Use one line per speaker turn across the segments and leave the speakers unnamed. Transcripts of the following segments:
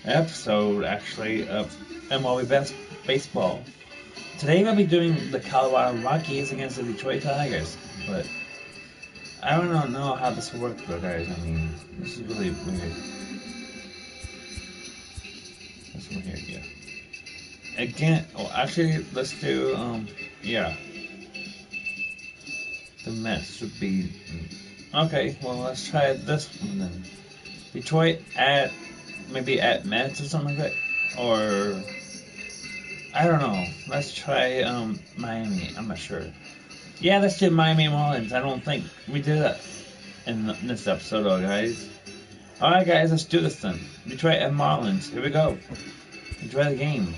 episode, actually, of MLB Baseball. Today we'll be doing the Colorado Rockies against the Detroit Tigers, but I don't know how this will work, though, guys. I mean, this is really weird. This one here, yeah. Again, well, actually, let's do, yeah. The Mets would be. Okay, well, let's try this one then. Detroit at. Maybe at Mets or something like that? Or. I don't know. Let's try, Miami. I'm not sure. Yeah, let's do Miami Marlins. I don't think we did that in this episode, though, guys. Alright, guys, let's do this then. Detroit and Marlins. Here we go. Enjoy the game.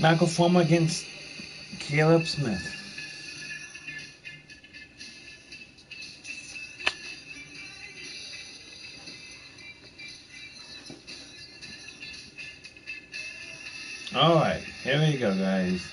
Michael Fulmer against Caleb Smith. Alright, here we go, guys.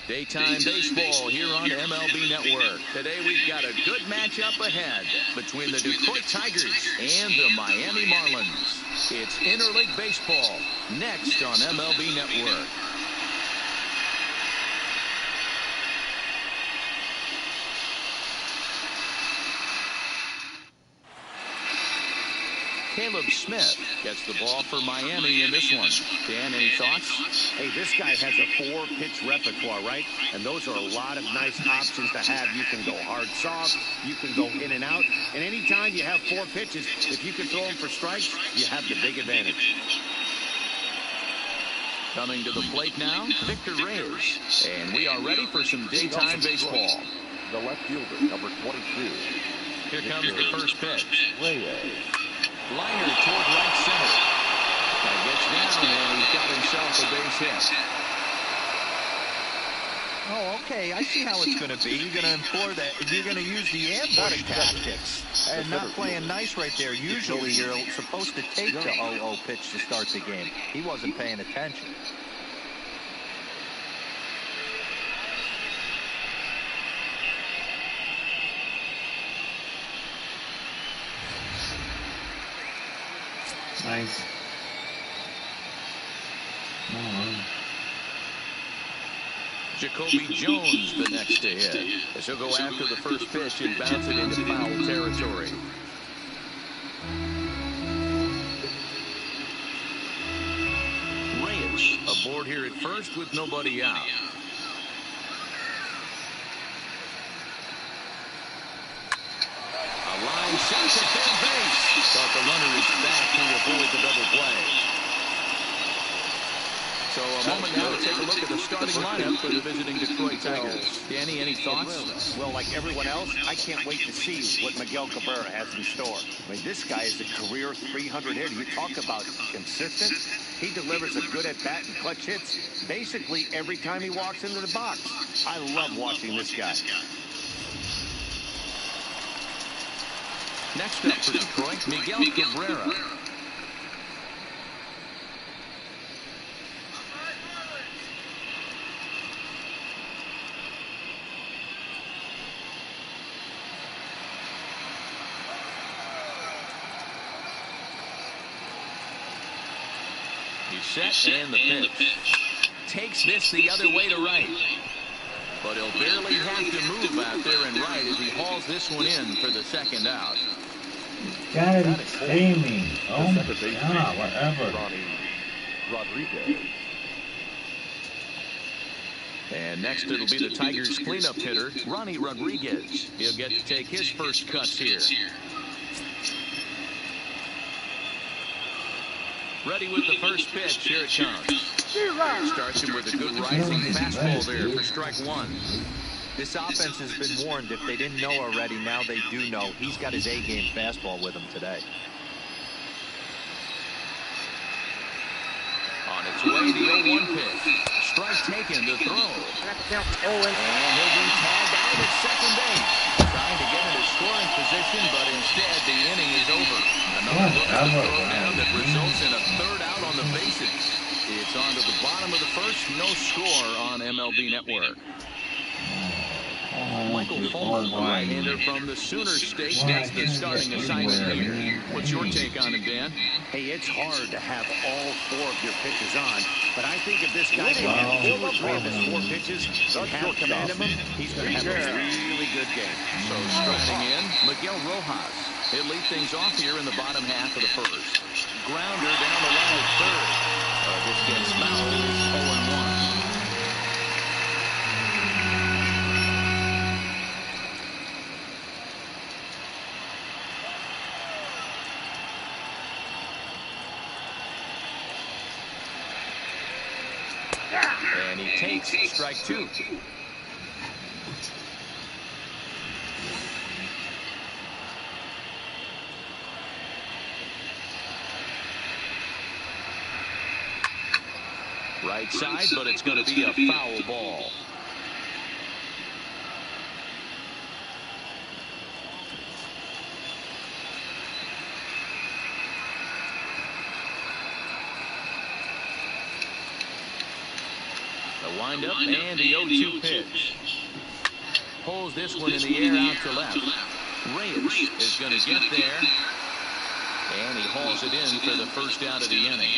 Daytime baseball here on MLB Network. Today we've got a good matchup ahead between the Detroit Tigers and the Miami Marlins. It's Interleague Baseball next on MLB Network. Caleb Smith gets the ball for Miami in this one. Dan, any thoughts?
Hey, this guy has a 4-pitch repertoire, right? And those are a lot of nice options to have. You can go hard, soft. You can go in and out. And anytime you have 4 pitches, if you can throw them for strikes, you have the big advantage.
Coming to the plate now, Victor Reyes. And we are ready for some daytime baseball.
The left fielder, number 22.
Here comes the first pitch.
Reyes.
Liner toward right center. That gets down, and he's got himself a base hit.
Oh, okay. I see how it's going to be. You're going to employ that. You're going to use the ambush tactics and not playing nice right there. Usually, you're supposed to take the 0-0 pitch to start the game. He wasn't paying attention.
Nice.
Jacoby Jones the next to hit, as he'll go after the first pitch and bounce it into foul territory. Reyes aboard here at first with nobody out. A line shot to third base. Thought the runner is back to avoid the double play. So a moment now to take a look at the starting lineup for the visiting Detroit Tigers. Danny, any thoughts?
Well, like everyone else, I can't wait to see what Miguel Cabrera has in store. I mean, this guy is a career 300 hitter. You talk about consistent. He delivers a good at-bat and clutch hits basically every time he walks into the box. I love watching this guy.
Next up for Detroit, Miguel Cabrera. He's set and the pitch. Takes this the other way to right. But he'll barely have to move out there and right as he hauls this one in for the second out.
Gotta be kidding me. Oh my god, whatever.
Rodriguez.
And next it'll be the Tigers cleanup hitter, Ronnie Rodriguez. He'll get to take his first cuts here. Ready with the first pitch. Here it comes. Starts him with a good rising fastball there for strike one.
This offense has been warned. If they didn't know already, now they do know. He's got his A-game fastball with him today.
On its way, the 0-1 pitch. Strike taken to throw. And he'll be look at the throwdown that results in a third out on the bases. It's on to the bottom of the first. No score on MLB Network. Michael Fulmer, a right-hander from the Sooner State, gets the starting assignment here. What's your take on him, Dan?
Hey, it's hard to have all 4 of your pitches on, but I think if this guy can have 2 or 3 of his 4 pitches and have command of them, he's going to have a really good game.
So striding in, Miguel Rojas. He'll lead things off here in the bottom half of the first. Grounder down the line at third. This gets fouled. 0-1. And he takes strike 2. Right side, but it's going to be a foul ball. The windup and the 0-2 pitch. Pulls this one in the air out to left. Reyes is going to get there. And he hauls it in for the first out of the inning.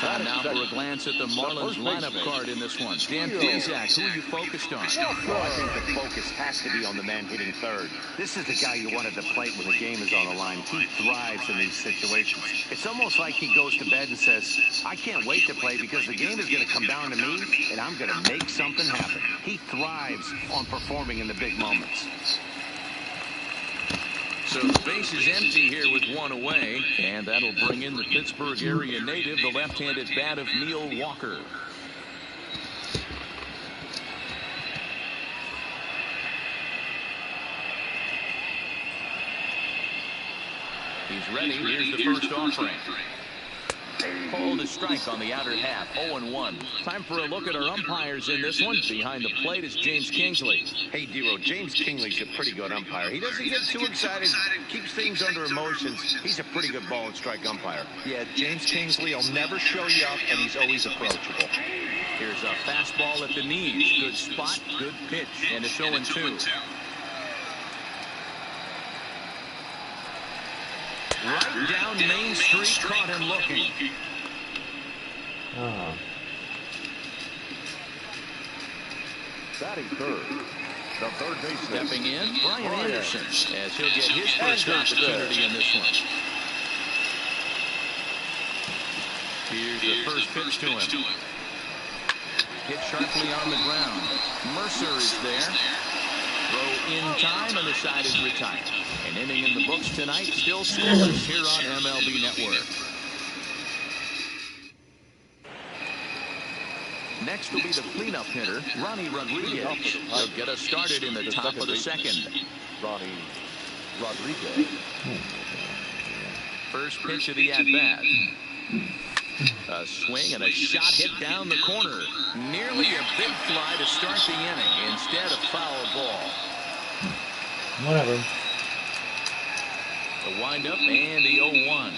Time now for a glance at the Marlins lineup card in this one. Dan Plesac, who are you focused on?
Well, I think the focus has to be on the man hitting third. This is the guy you want at the plate when the game is on the line. He thrives in these situations. It's almost like he goes to bed and says, I can't wait to play because the game is going to come down to me and I'm going to make something happen. He thrives on performing in the big moments.
So the base is empty here with 1 away, and that'll bring in the Pittsburgh area native, the left-handed bat of Neil Walker. He's ready. Here's the first offering. Pulled a strike on the outer half. 0-1. Time for a look at our umpires in this one. Behind the plate is James Kingsley.
Hey, Dero, James Kingsley's a pretty good umpire. He doesn't get too excited, keeps things under emotions. He's a pretty good ball and strike umpire.
Yeah, James Kingsley will never show you up, and he's always approachable.
Here's a fastball at the knees. Good spot, good pitch, and it's 0-2. Right down Main Street, caught him looking.
Batting third, the third baseman.
Stepping in, Brian Anderson, as he'll get his first opportunity in this one. Here's the first pitch to him. Hit sharply on the ground. Mercer is there. Throw in time, and the side is retired. An inning in the books tonight, still scoreless here on MLB Network. Next will be the cleanup hitter, Ronnie Rodriguez. He'll get us started in the top of the second.
Ronnie Rodriguez.
First pitch of the at-bat. A swing and a shot hit down the corner. Nearly a big fly to start the inning. Instead, a foul ball.
Whatever.
The windup and the 0-1.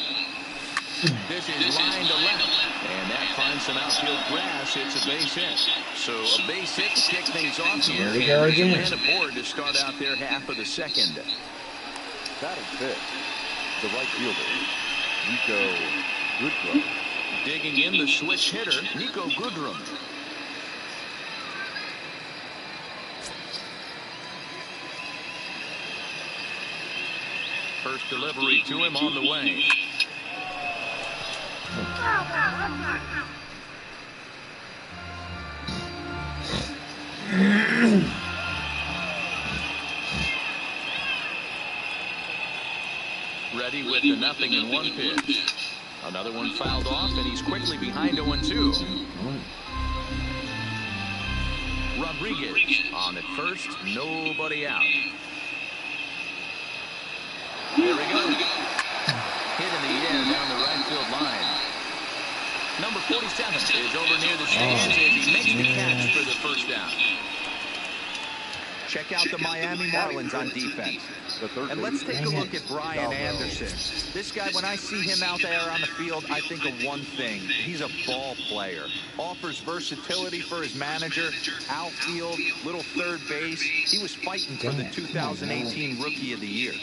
This is line to left. And that finds some outfield grass. It's a base hit. So a base hit to kick things off here.
Here we go again.
And aboard to start out their half of the second.
Batting fifth, the right fielder, Niko Goodrum.
Digging in the switch hitter, Niko Goodrum. First delivery to him on the way. Ready with the 0-1 pitch. Another one fouled off, and he's quickly behind 0-2. Rodriguez on at first, nobody out. There we go. Hit in the air down the right field line. Number 47 is over near the stands as he makes the catch for the first down.
Check out the Miami Marlins on defense. And let's take a look at Brian Anderson. This guy, when I see him out there on the field, I think of one thing. He's a ball player. Offers versatility for his manager. Outfield, little third base. He was fighting for the 2018 Rookie of the Year.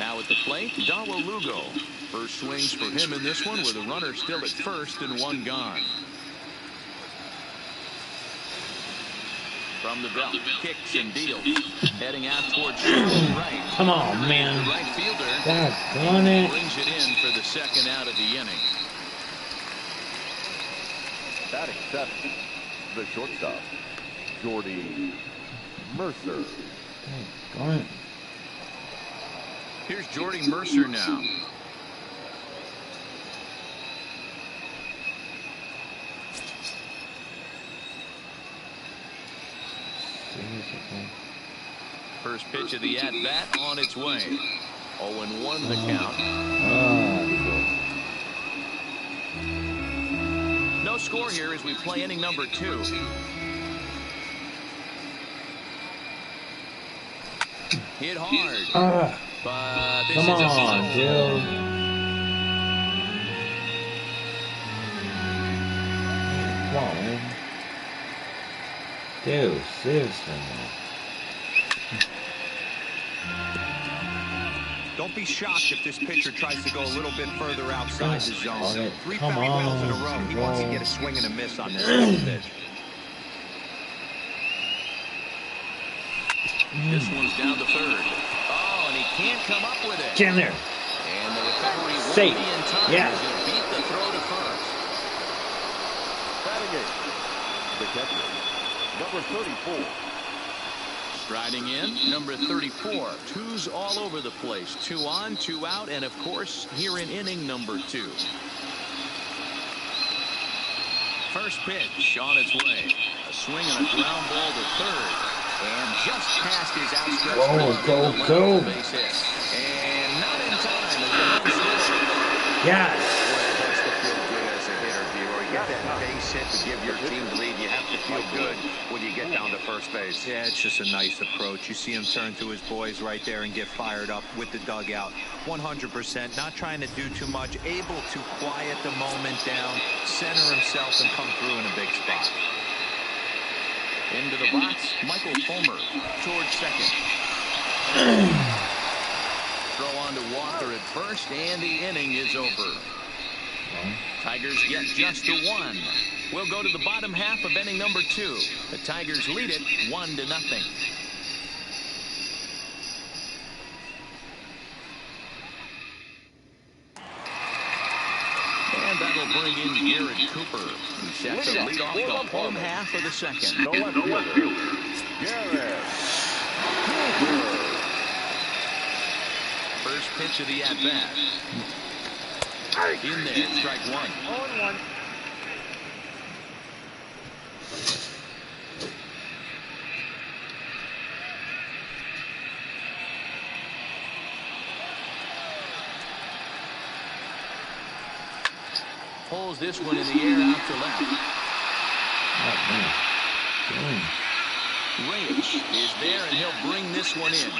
Now at the plate, Dawa Lugo. First swings for him in this one with a runner still at first and one gone. From the belt, kicks and deals. Heading out towards right.
Come on, man.
The right fielder.
Daggone it.
Brings it in for the second out of the inning.
Batting seventh, the shortstop, Jordy Mercer.
Daggone it.
Here's Jordy Mercer now. First pitch of the at-bat on its way. 0-1 the count. No score here as we play inning number 2. Hit hard. But this
Come
is a
on, dude. Come on, man. Dude, seriously, man.
Don't be shocked if this pitcher tries to go a little bit further outside the zone. 3
Come
foul in a
on,
row. He wants to get a swing and a miss on this pitch.
This one's down to third. Oh, and he can't come up with it.
Get in there.
And the recovery won't
Safe.
be in time.
Yeah.
As he beat the throw to first.
Batting eighth, the catcher, number 34.
Striding in, number 34. Twos all over the place. 2 on, 2 out, and of course, here in inning number 2. First pitch on its way. A swing and a ground ball to third. And just past his outstretched glove.
Go.
Base hit. And not in time as the run scores.
Yes.
That's to feel good as a hitter, D-Roy. You get that base hit to give your team the lead. You have to feel good when you get down to first base.
Yeah, it's just a nice approach. You see him turn to his boys right there and get fired up with the dugout. 100%, not trying to do too much, able to quiet the moment down, center himself, and come through in a big spot.
Into the box, Michael Fulmer towards second. Throw on to Walker at first, and the inning is over. Tigers get just the 1. We'll go to the bottom half of inning number 2. The Tigers lead it 1-0. And that'll bring in Garrett Cooper, who sets to lead off the home half of the second.
The left fielder, Garrett Cooper.
First pitch of the at-bat. In there, strike 1.
0-1.
Pulls this one in the air out to left. Reyes is there, and he'll bring this one in.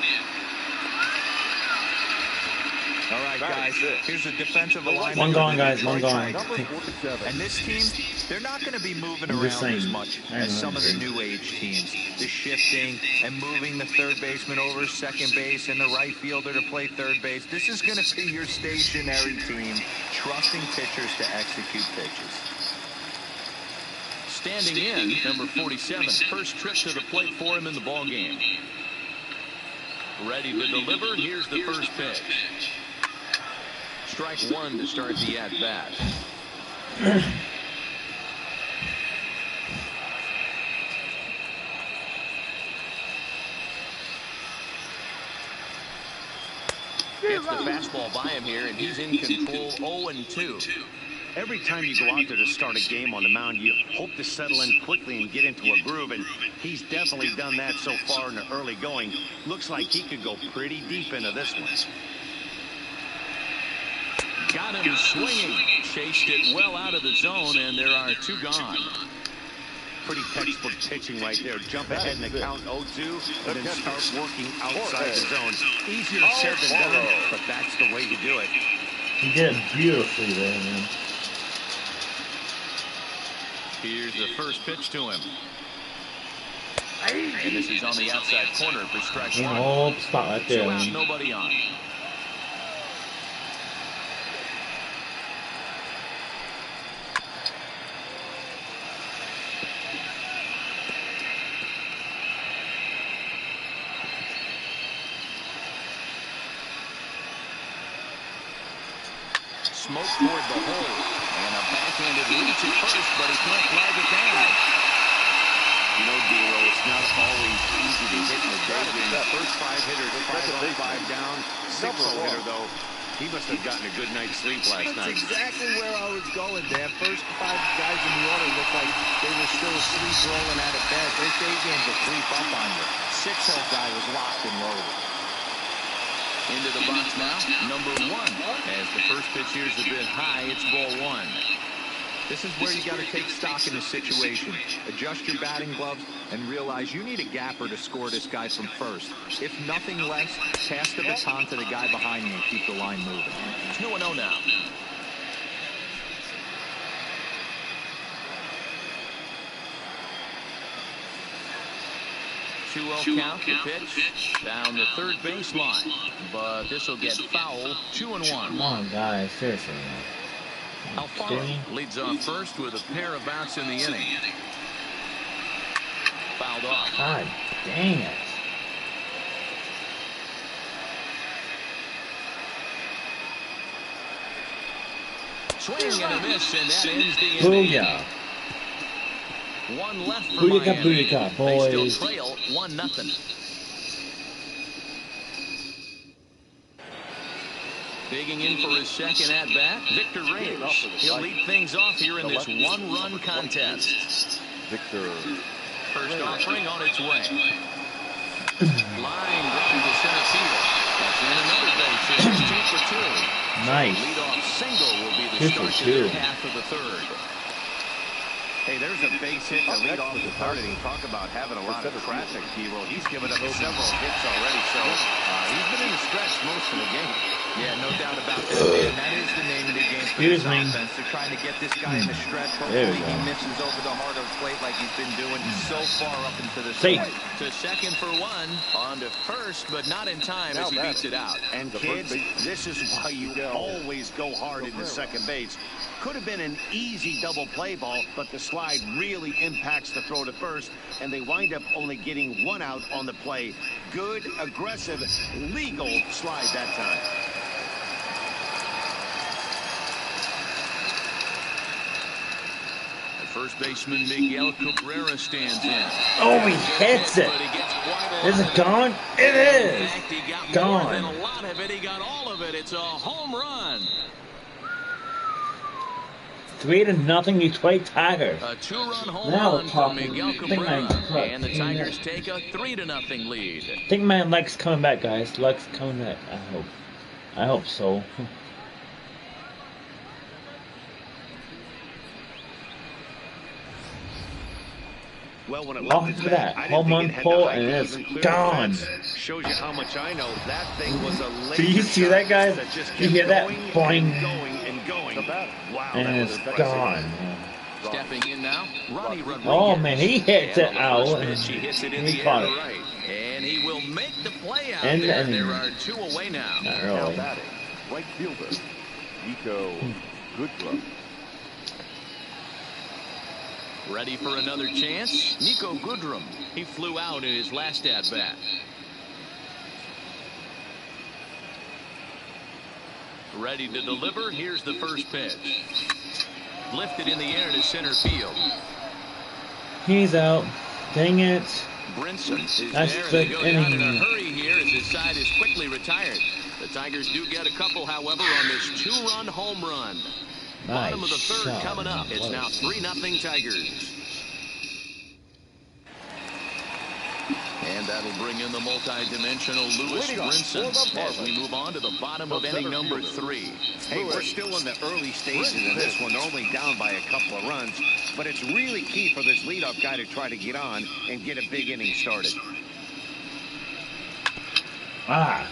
All right, guys, here's a defensive alignment.
One gone, guys, one gone.
And this team, they're not going to be moving
I'm just
around as
saying.
much as some of the new age teams. The shifting and moving the third baseman over second base and the right fielder to play third base. This is going to be your stationary team, trusting pitchers to execute pitches.
Standing in, number 47. First trip to the plate for him in the ballgame. Ready to deliver. Here's the first pitch. Strike 1 to start the at-bat. Gets the fastball by him here, and he's in control. 0-2.
Every time you go out there to start a game on the mound, you hope to settle in quickly and get into a groove, and he's definitely done that so far in the early going. Looks like he could go pretty deep into this one.
Got him swinging. Chased it well out of the zone, and there are 2 gone.
pretty textbook pitching right there. Jump ahead in the count 0-2 and then start working outside the zone. Easier said than done, but that's the way you do it.
He did it beautifully there, man.
Here's the first pitch to him. And this is on the outside corner for strike one.
Oh, spot right there.
2 out, nobody on. Smoke toward the hole. And a backhanded reach at first, but he can't flag it down.
You know, D-Roll, it's not always easy to hit in the daydream. The first 5 hitters, 5 up, 5 down. 6-0 hitter, though. He must have gotten a good night's sleep last night.
That's exactly where I was going, Dan. First 5 guys in the order looked like they were still asleep rolling out of bed. Their day games will creep up on you. 6-0 guy was locked and loaded.
Into the box now, number 1. As the first pitch here is a bit high, it's ball 1.
This is where you got to take stock in the situation. Adjust your batting gloves and realize you need a gapper to score this guy from first. If nothing less, pass the baton to the guy behind you and keep the line moving.
2-0 now. Count the pitch down the third baseline, but this will get foul. 2-1.
Come on, guys, seriously.
Alfaro leads off first with a pair of outs in the inning. Fouled off.
God dang it.
Swing and a miss, and that ends the inning.
Booyah.
1 left for
Booyaka,
Miami.
booyaka,
They
boys.
still trail 1-0. Digging in for his second at-bat, Victor Reyes. He'll lead things off here in this 1-run contest.
Victor.
First offering on its way. Line drive to center field. That's in another base. It's 2 for 2.
Nice.
Leadoff single will be the
2 for
start to
2.
the half of the third.
Hey, there's a base hit to lead off the third inning. Talk about having a lot of traffic, T-Roll. He's given up several hits already, so he's been in the stretch most of the game.
Yeah, no doubt about that, man. That is the name of the game for
Excuse
this
me.
offense. They're trying to get this guy in the stretch.
There
Hopefully
we
he
go.
misses over the heart of the plate like he's been doing so far up into the
Safe.
plate.
To second for 1. On to first, but not in time as he beats it out.
And kids, this is why you always go hard into second base. Could have been an easy double play ball, but the slide really impacts the throw to first, and they wind up only getting 1 out on the play. Good, aggressive, legal slide that time.
First baseman Miguel Cabrera stands in.
Oh, he hits it.
But he gets quite a
Is
lot
it
of
gone? It
In
is.
fact, he got more
Gone.
than a lot of it. He got all of it. It's a home run.
3-0 Detroit Tigers.
A 2-run home
Now we're
run from
talking.
Miguel
Big
Cabrera.
man, correct.
And the Tigers take a 3-0 lead.
I think my Luck's coming back, guys. Luck's coming back. I hope so.
Well, when it
Oh,
left its
look at
bat,
that.
I didn't
Home
think
run
it had
pull,
the height
and
to
it's
even clear the
gone.
fence. Shows you how much I know. That thing was a laser
Do you see
shot
that, guys?
that just
You
kept
hear that?
going
Boing.
and going and going. Wow,
And
that
it's
was impressive.
gone.
Stepping in now, Ronnie Rodriguez.
Oh, man, he hits it
And on the
out.
first
And
pitch, he hits it in
he
the air
caught
to
it.
right. And he will make the play out
And-
there.
and-
There are 2 away now.
Not
Now
really.
batting, right fielder, Nico Goodrum.
Ready for another chance? Nico Goodrum. He flew out in his last at-bat. Ready to deliver. Here's the first pitch. Lifted in the air to center field.
He's out. Dang it.
Brinson is
That's
there, and
the
they go down in a
inning.
hurry here as his side is quickly retired. The Tigers do get a couple, however, on this 2-run home run. Bottom of the
Nice
third
shot.
coming up. It's now 3-0 Tigers. And that'll bring in the multi-dimensional Lewis Brinson as we move on to the bottom of inning number 3.
Hey, we're still in the early stages of this one. They're only down by a couple of runs. But it's really key for this leadoff guy to try to get on and get a big inning started.
Ah.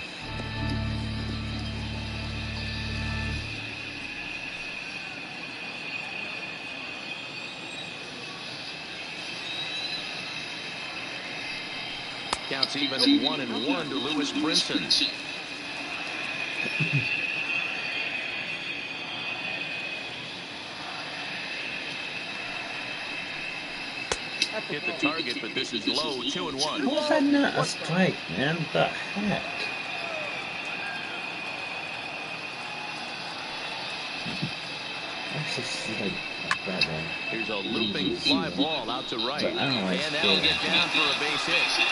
Counts even at 1-1 to Lewis Brinson. Hit the target, but this is low. 2-1.
How is that not a strike, man? What the heck? That's just like that one.
Here's a looping fly ball out to right.
And
that'll get down for a base hit.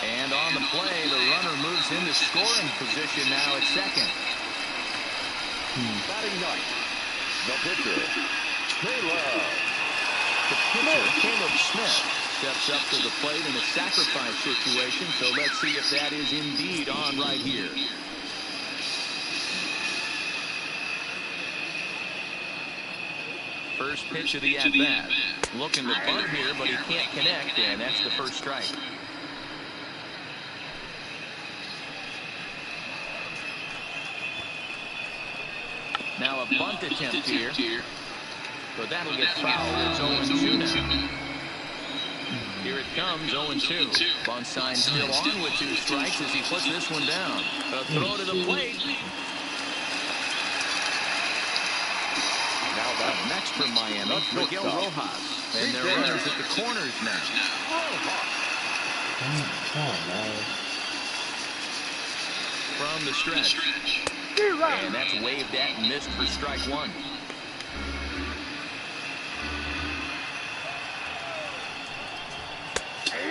And on the play, the runner moves into scoring position now at second.
Batting ninth, the pitcher, Caleb.
The pitcher, Caleb Smith, steps up to the plate in a sacrifice situation, so let's see if that is indeed on right here. First pitch of the at-bat. Looking to bunt here, but he can't connect, and that's the first strike. Now a bunt attempt here, but that'll get fouled. It's 0-2 now. Here it comes, 0-2. Bunt sign still on with 2 strikes as he puts this one down. A throw to the plate.
Now
Up next from Miami, Miguel Rojas. And they're runners at the corners now. From the stretch. And that's waved at and missed for strike 1.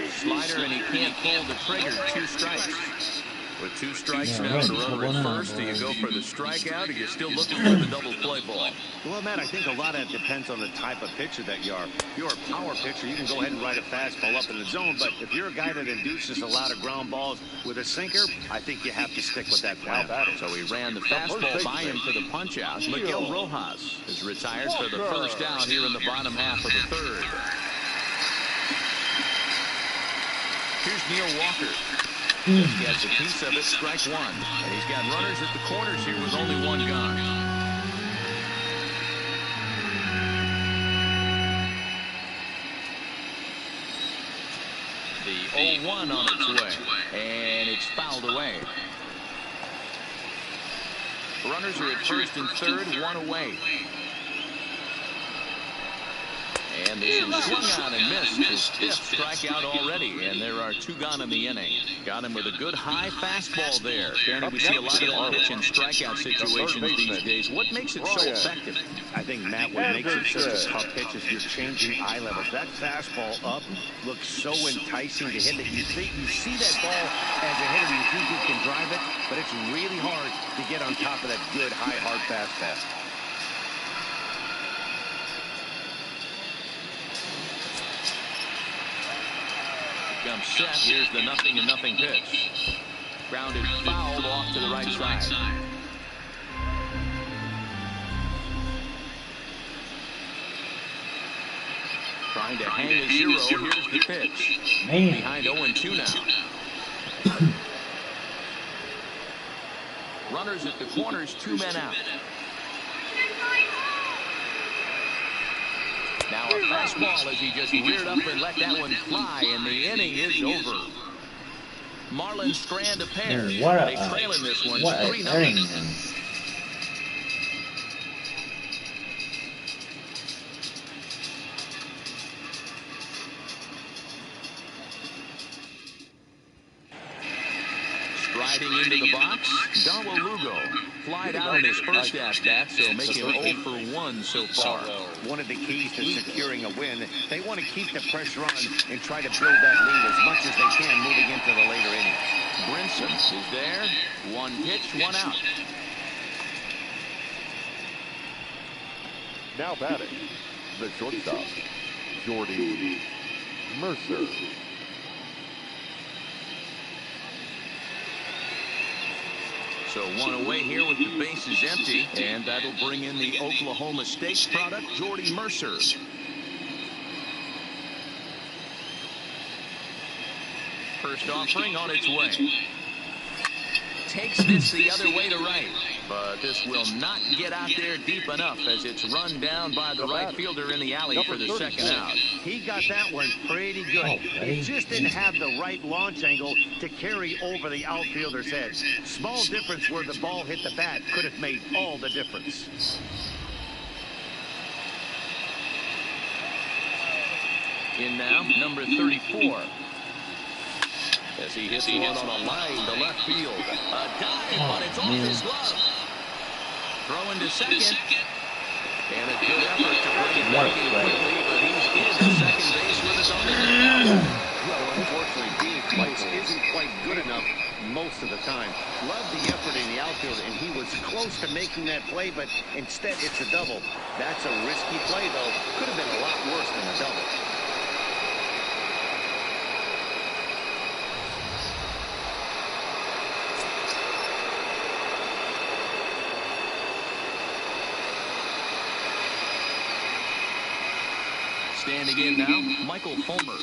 Slider, and he can't pull the trigger. 2 strikes. With 2 strikes now, the runner at first. Do you go for the strikeout, or you're still looking for the double play ball?
Well, Matt, I think a lot of it depends on the type of pitcher that you are. If you're a power pitcher, you can go ahead and ride a fastball up in the zone. But if you're a guy that induces a lot of ground balls with a sinker, I think you have to stick with that plan.
So he ran the fastball by him for the punch out. Miguel Rojas is retired for the first out here in the bottom half of the 3rd. Here's Neil Walker. Just gets a piece of it, strike 1. And he's got runners at the corners here with only 1 gone. The 0-1 on its way. And it's fouled away. Runners are at first and third, 1 away. And this is swung on and missed. His 5th strikeout already, and there are 2 gone in the inning. Got him with a good high fastball there. Danny, we see a lot of that pitch and strikeout situations these days. What makes it so effective?
I think, Matt, what makes it such a tough pitch is you're changing eye levels. That fastball up looks so enticing to hit that you see that ball as a hitter, you think you can drive it, but it's really hard to get on top of that good, high, hard fastball.
Comes set. Here's the 0-0 pitch. Grounded fouled off to the right side. Trying to hang a 0. Here's the pitch. Behind 0-2 now. Runners at the corners, 2 men out. Now a fastball as he just reared up and let that one fly, and the inning is over. Marlins strand a pair. They trail in this one 3-0. Striding into the box, Darwin Lugo. Flied out in his first at-bat, so make him 0 for 1 so far.
One of the keys to securing a win, they want to keep the pressure on and try to build that lead as much as they can moving into the later innings.
Brinson is there. 1 pitch, 1 out.
Now batting, the shortstop, Jordy Mercer.
So one away here with the bases empty, and that'll bring in the Oklahoma State product, Jordy Mercer. First offering on its way. Takes this the other way to right, but this will not get out there deep enough as it's run down by the right fielder in the alley for the second out.
He got that one pretty good. He just didn't have the right launch angle to carry over the outfielder's head. Small difference where the ball hit the bat could have made all the difference.
In now, number 34. As he hits one on a line to left field. A dive, but it's off his glove. Throwing to second. And a good effort to bring it back in quickly, but he's in second base with his own out.
Well, unfortunately, Dean Place isn't quite good enough most of the time. Loved the effort in the outfield, and he was close to making that play, but instead it's a double. That's a risky play, though. Could have been a lot worse than a double.
Standing in now, Michael Fulmer.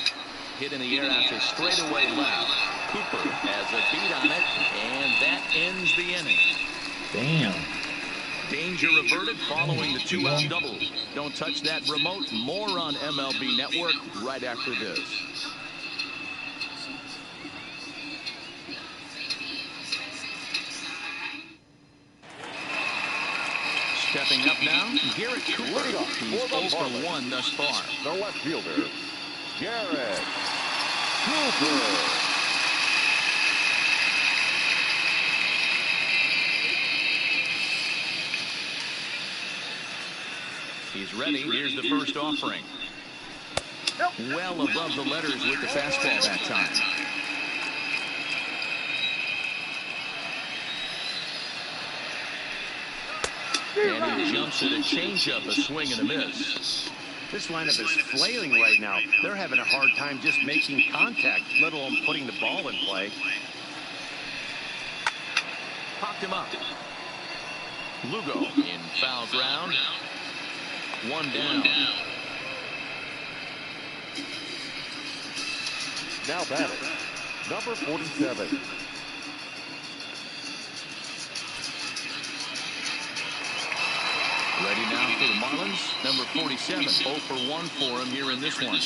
Hit in the air after straightaway left. Cooper has a beat on it, and that ends the inning.
Damn.
Danger averted following the two-out double. Don't touch that remote. More on MLB Network right after this. Stepping up now, Garrett Cooper. He's 0 for 1 thus far.
The left fielder, Garrett Cooper.
He's ready. Here's the first offering. Well above the letters with the fastball that time. And he jumps at a changeup, a swing and a miss.
This lineup is flailing right now. They're having a hard time just making contact, let alone putting the ball in play.
Popped him up. Lugo in foul ground. One down.
Now batting, number 47.
Ready now for the Marlins. Number 47. 0 for 1 for him here in this one.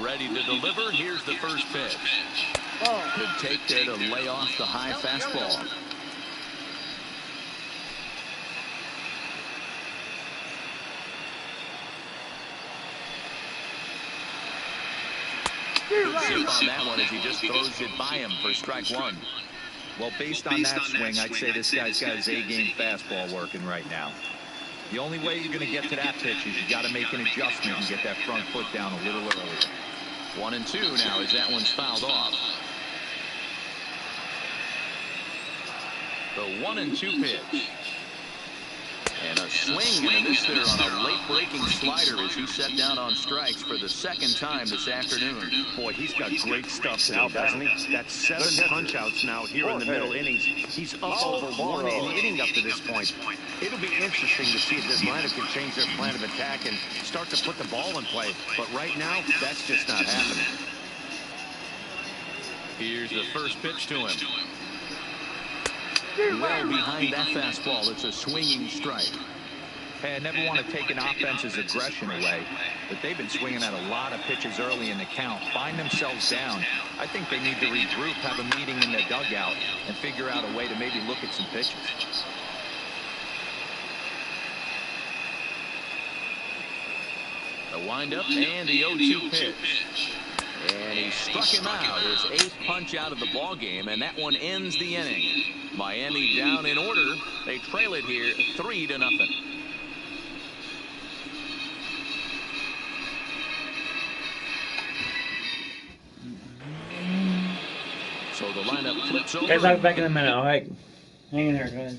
Ready to deliver. Here's the first pitch. Good take there to lay off the high fastball. Good zip on that one as he just throws it by him for strike one.
Well, based on that swing, I'd say this guy's got his A-game fastball working right now. The only way you're going to get to that pitch is you got to make an adjustment and get that front foot down a little earlier.
1-2 now as that one's fouled off. The 1-2 pitch. And a swing and a miss there on a late-breaking slider as he set down on strikes for the second time this afternoon.
Boy, he's got great stuff now, doesn't he? That's 7 punch-outs now here in the middle innings. He's up over 1 inning up to this point. It'll be interesting to see if this lineup can change their plan of attack and start to put the ball in play. But right now, that's just not happening.
Here's the first pitch to him. Well behind that fastball, it's a swinging strike.
Hey, I never want to take an offense's aggression away, but they've been swinging at a lot of pitches early in the count. Find themselves down. I think they need to regroup, have a meeting in their dugout, and figure out a way to maybe look at some pitches.
The windup and the 0-2 pitch. And he struck him out, his 8th punch out of the ball game, and that one ends the inning. Miami down in order. They trail it here 3-0. So the lineup flips over.
Guys, I'll be back in a minute. All right. Hang in there, guys.